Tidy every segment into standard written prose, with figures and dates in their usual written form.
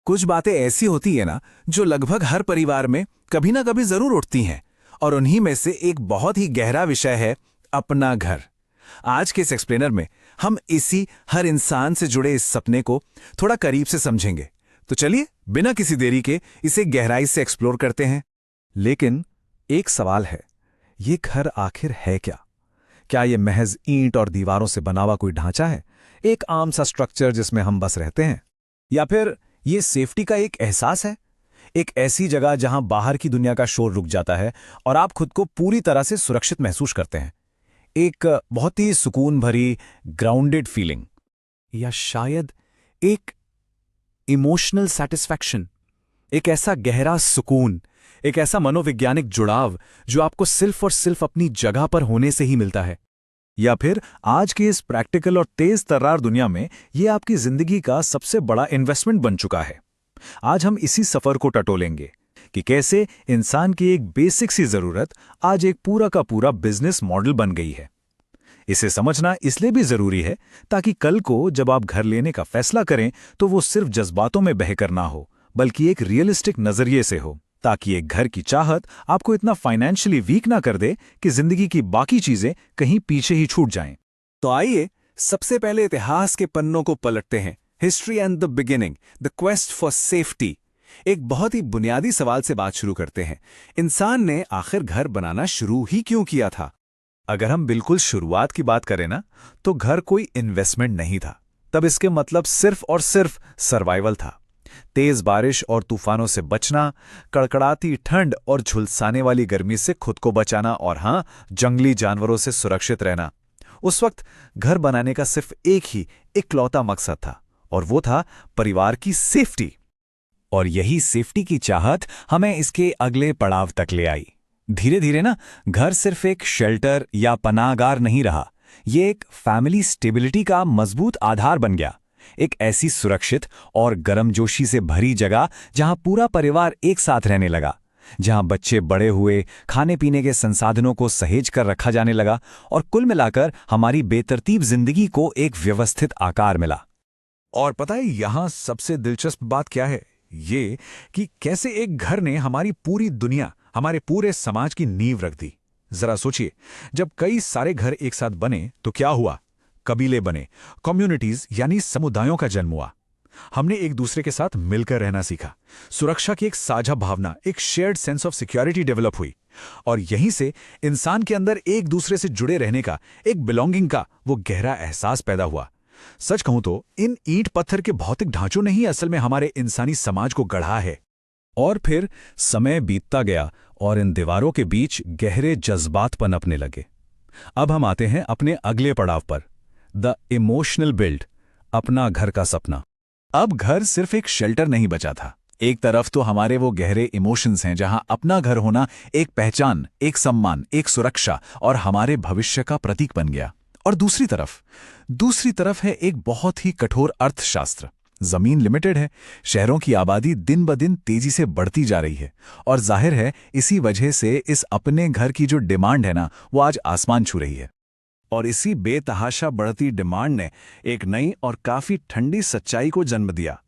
कुछ बातें ऐसी होती है ना जो लगभग हर परिवार में कभी ना कभी जरूर उठती हैं, और उन्हीं में से एक बहुत ही गहरा विषय है अपना घर। आज के इस एक्सप्लेनर में हम इसी हर इंसान से जुड़े इस सपने को थोड़ा करीब से समझेंगे। तो चलिए बिना किसी देरी के इसे गहराई से एक्सप्लोर करते हैं। लेकिन एक सवाल है, ये घर आखिर है क्या? क्या ये महज ईंट और दीवारों से बना हुआ कोई ढांचा है, एक आम सा स्ट्रक्चर जिसमें हम बस रहते हैं? या फिर ये सेफ्टी का एक एहसास है, एक ऐसी जगह जहां बाहर की दुनिया का शोर रुक जाता है और आप खुद को पूरी तरह से सुरक्षित महसूस करते हैं? एक बहुत ही सुकून भरी ग्राउंडेड फीलिंग, या शायद एक इमोशनल सेटिस्फैक्शन, एक ऐसा गहरा सुकून, एक ऐसा मनोवैज्ञानिक जुड़ाव जो आपको सिर्फ और सिर्फ अपनी जगह पर होने से ही मिलता है? या फिर आज की इस प्रैक्टिकल और तेज तर्रार दुनिया में ये आपकी जिंदगी का सबसे बड़ा इन्वेस्टमेंट बन चुका है? आज हम इसी सफर को टटोलेंगे कि कैसे इंसान की एक बेसिक सी जरूरत आज एक पूरा का पूरा बिजनेस मॉडल बन गई है। इसे समझना इसलिए भी जरूरी है ताकि कल को जब आप घर लेने का फैसला करें तो वो सिर्फ जज्बातों में बहकर ना हो, बल्कि एक रियलिस्टिक नजरिए से हो, ताकि एक घर की चाहत आपको इतना फाइनेंशियली वीक ना कर दे कि जिंदगी की बाकी चीजें कहीं पीछे ही छूट जाएं। तो आइए सबसे पहले इतिहास के पन्नों को पलटते हैं। History and the beginning, the quest for safety. एक बहुत ही बुनियादी सवाल से बात शुरू करते हैं। इंसान ने आखिर घर बनाना शुरू ही क्यों किया था? अगर हम बिल्कुल शुरुआत की बात करें ना, तो घर कोई इन्वेस्टमेंट नहीं था। तब इसके मतलब सिर्फ और सिर्फ सर्वाइवल था। तेज बारिश और तूफानों से बचना, कड़कड़ाती ठंड और झुलसाने वाली गर्मी से खुद को बचाना, और हाँ, जंगली जानवरों से सुरक्षित रहना। उस वक्त घर बनाने का सिर्फ एक ही इकलौता मकसद था, और वो था परिवार की सेफ्टी। और यही सेफ्टी की चाहत हमें इसके अगले पड़ाव तक ले आई। धीरे धीरे ना, घर सिर्फ एक शेल्टर या पनाहगार नहीं रहा, ये एक फैमिली स्टेबिलिटी का मजबूत आधार बन गया। एक ऐसी सुरक्षित और गर्मजोशी से भरी जगह जहां पूरा परिवार एक साथ रहने लगा, जहां बच्चे बड़े हुए, खाने पीने के संसाधनों को सहेज कर रखा जाने लगा, और कुल मिलाकर हमारी बेतरतीब जिंदगी को एक व्यवस्थित आकार मिला। और पता है यहां सबसे दिलचस्प बात क्या है? ये कि कैसे एक घर ने हमारी पूरी दुनिया, हमारे पूरे समाज की नींव रख दी। जरा सोचिए, जब कई सारे घर एक साथ बने तो क्या हुआ? कबीले बने, कम्युनिटीज यानी समुदायों का जन्म हुआ। हमने एक दूसरे के साथ मिलकर रहना सीखा। सुरक्षा की एक साझा भावना, एक shared sense of security develop हुई, और यहीं से इंसान के अंदर एक दूसरे से जुड़े रहने का, एक बिलोंगिंग का वो गहरा एहसास पैदा हुआ। सच कहूं तो इन ईंट पत्थर के भौतिक ढांचों ने ही असल में हमारे इंसानी समाज को गढ़ा है। और फिर समय बीतता गया और इन दीवारों के बीच गहरे जज्बात पनपने लगे। अब हम आते हैं अपने अगले पड़ाव पर, द इमोशनल बिल्ड, अपना घर का सपना। अब घर सिर्फ एक शेल्टर नहीं बचा था। एक तरफ तो हमारे वो गहरे इमोशंस हैं जहां अपना घर होना एक पहचान, एक सम्मान, एक सुरक्षा और हमारे भविष्य का प्रतीक बन गया। और दूसरी तरफ है एक बहुत ही कठोर अर्थशास्त्र। जमीन लिमिटेड है, शहरों की आबादी दिन ब दिन तेजी से बढ़ती जा रही है, और जाहिर है इसी वजह से इस अपने घर की जो डिमांड है ना, वो आज आसमान छू रही है। और इसी बेतहाशा बढ़ती डिमांड ने एक नई और काफी ठंडी सच्चाई को जन्म दिया।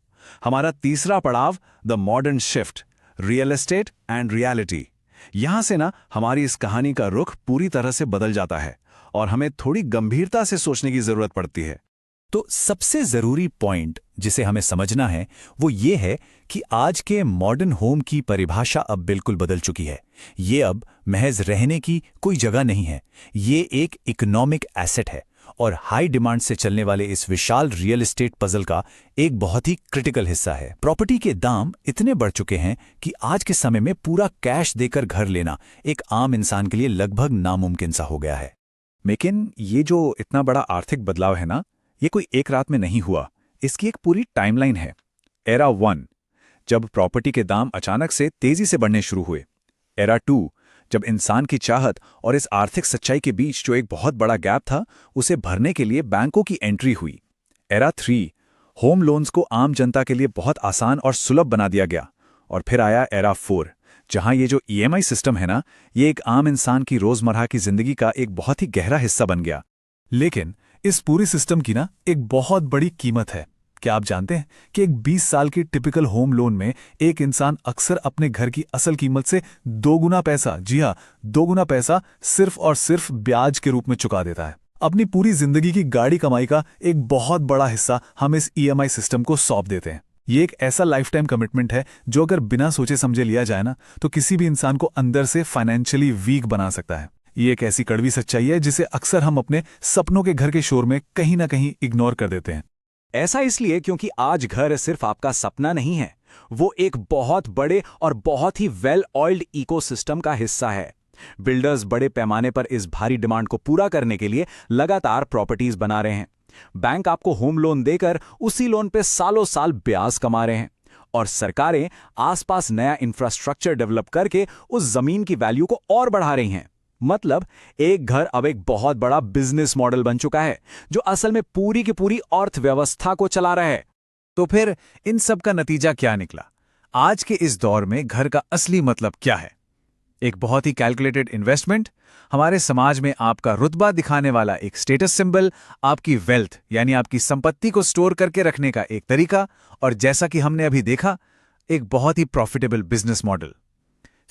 हमारा तीसरा पड़ाव, the modern shift, real estate and reality. यहां से ना हमारी इस कहानी का रुख पूरी तरह से बदल जाता है और हमें थोड़ी गंभीरता से सोचने की जरूरत पड़ती है। तो सबसे जरूरी पॉइंट जिसे हमें समझना है वो ये है कि आज के मॉडर्न होम की परिभाषा अब बिल्कुल बदल चुकी है। ये अब महज रहने की कोई जगह नहीं है, ये एक इकोनॉमिक एसेट है, और हाई डिमांड से चलने वाले इस विशाल रियल एस्टेट पजल का एक बहुत ही क्रिटिकल हिस्सा है। प्रॉपर्टी के दाम इतने बढ़ चुके हैं कि आज के समय में पूरा कैश देकर घर लेना एक आम इंसान के लिए लगभग नामुमकिन सा हो गया है। लेकिन ये जो इतना बड़ा आर्थिक बदलाव है ना, ये कोई एक रात में नहीं हुआ। इसकी एक पूरी टाइमलाइन है। एरा 1, जब प्रॉपर्टी के दाम अचानक से तेजी से बढ़ने शुरू हुए। एरा 2, जब इंसान की चाहत और इस आर्थिक सच्चाई के बीच जो एक बहुत बड़ा गैप था, उसे भरने के लिए बैंकों की एंट्री हुई। एरा 3, होम लोन्स को आम जनता के लिए बहुत आसान और सुलभ बना दिया गया। और फिर आया एरा 4, जहां ये जो ईएमआई सिस्टम है ना, ये एक आम इंसान की रोजमर्रा की जिंदगी का एक बहुत ही गहरा हिस्सा बन गया। लेकिन इस पूरी सिस्टम की ना एक बहुत बड़ी कीमत है। क्या आप जानते हैं कि एक 20 साल की टिपिकल होम लोन में एक इंसान अक्सर अपने घर की असल कीमत से 2 गुना पैसा, जी हाँ 2 गुना पैसा सिर्फ और सिर्फ ब्याज के रूप में चुका देता है। अपनी पूरी जिंदगी की गाढ़ी कमाई का एक बहुत बड़ा हिस्सा हम इस ईएमआई सिस्टम को सौंप देते हैं। ये एक ऐसा लाइफ टाइम कमिटमेंट है जो अगर बिना सोचे समझे लिया जाए ना तो किसी भी इंसान को अंदर से फाइनेंशियली वीक बना सकता है। ये एक ऐसी कड़वी सच्चाई है जिसे अक्सर हम अपने सपनों के घर के शोर में कहीं ना कहीं इग्नोर कर देते हैं। ऐसा इसलिए क्योंकि आज घर सिर्फ आपका सपना नहीं है, वो एक बहुत बड़े और बहुत ही वेल ऑयल्ड इकोसिस्टम का हिस्सा है। बिल्डर्स बड़े पैमाने पर इस भारी डिमांड को पूरा करने के लिए लगातार प्रॉपर्टीज बना रहे हैं। बैंक आपको होम लोन देकर उसी लोन पे सालों साल ब्याज कमा रहे हैं और सरकारें आसपास नया इंफ्रास्ट्रक्चर डेवलप करके उस जमीन की वैल्यू को और बढ़ा रही हैं। मतलब एक घर अब एक बहुत बड़ा बिजनेस मॉडल बन चुका है जो असल में पूरी की पूरी अर्थव्यवस्था को चला रहा है। तो फिर इन सब का नतीजा क्या निकला? आज के इस दौर में घर का असली मतलब क्या है? एक बहुत ही कैलकुलेटेड इन्वेस्टमेंट, हमारे समाज में आपका रुतबा दिखाने वाला एक स्टेटस सिंबल, आपकी वेल्थ यानी आपकी संपत्ति को स्टोर करके रखने का एक तरीका, और जैसा कि हमने अभी देखा, एक बहुत ही प्रॉफिटेबल बिजनेस मॉडल।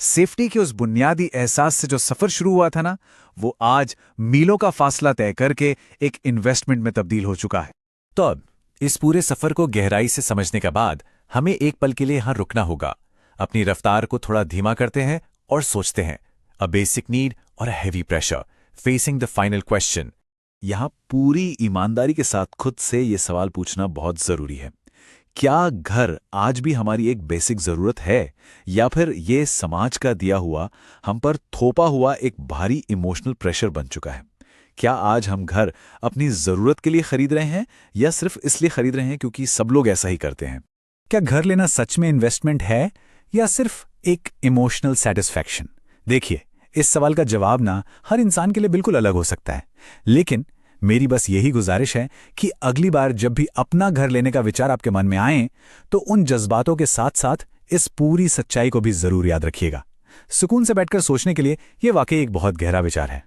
सेफ्टी के उस बुनियादी एहसास से जो सफर शुरू हुआ था ना, वो आज मीलों का फासला तय करके एक इन्वेस्टमेंट में तब्दील हो चुका है। तो अब इस पूरे सफर को गहराई से समझने के बाद हमें एक पल के लिए यहां रुकना होगा। अपनी रफ्तार को थोड़ा धीमा करते हैं और सोचते हैं, अ बेसिक नीड और heavy pressure facing the final question. यहां पूरी ईमानदारी के साथ खुद से ये सवाल पूछना बहुत जरूरी है, क्या घर आज भी हमारी एक बेसिक जरूरत है, या फिर ये समाज का दिया हुआ, हम पर थोपा हुआ एक भारी इमोशनल प्रेशर बन चुका है? क्या आज हम घर अपनी जरूरत के लिए खरीद रहे हैं या सिर्फ इसलिए खरीद रहे हैं क्योंकि सब लोग ऐसा ही करते हैं? क्या घर लेना सच में इन्वेस्टमेंट है या सिर्फ एक इमोशनल सेटिस्फैक्शन? देखिए, इस सवाल का जवाब ना हर इंसान के लिए बिल्कुल अलग हो सकता है, लेकिन मेरी बस यही गुजारिश है कि अगली बार जब भी अपना घर लेने का विचार आपके मन में आए तो उन जज्बातों के साथ साथ इस पूरी सच्चाई को भी जरूर याद रखिएगा। सुकून से बैठकर सोचने के लिए यह वाकई एक बहुत गहरा विचार है।